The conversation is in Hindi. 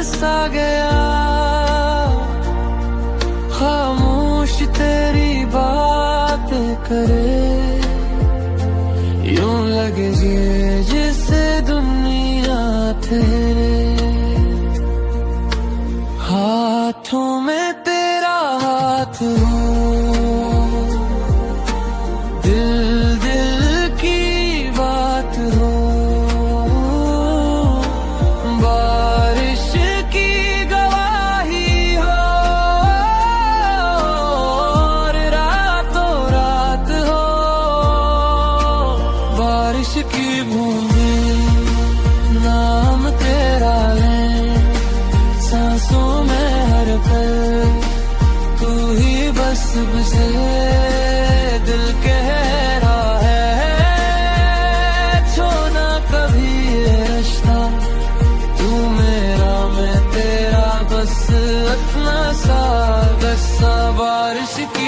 सा गया, खामोश तेरी बात करे, यूं लगे जिसे दुनिया तेरे हाथों में तेरा हाथ हो, दिल दिल की बात हो, बारिश की गवाही हो और रातों रात हो, बारिश की बूंदे नाम तेरा ले, सांसों में हर पल तू ही बस बसे, दिल कह रहा है छोड़ना कभी ये रिश्ता, तू मेरा मैं तेरा बस इतना सा, बस बारिश की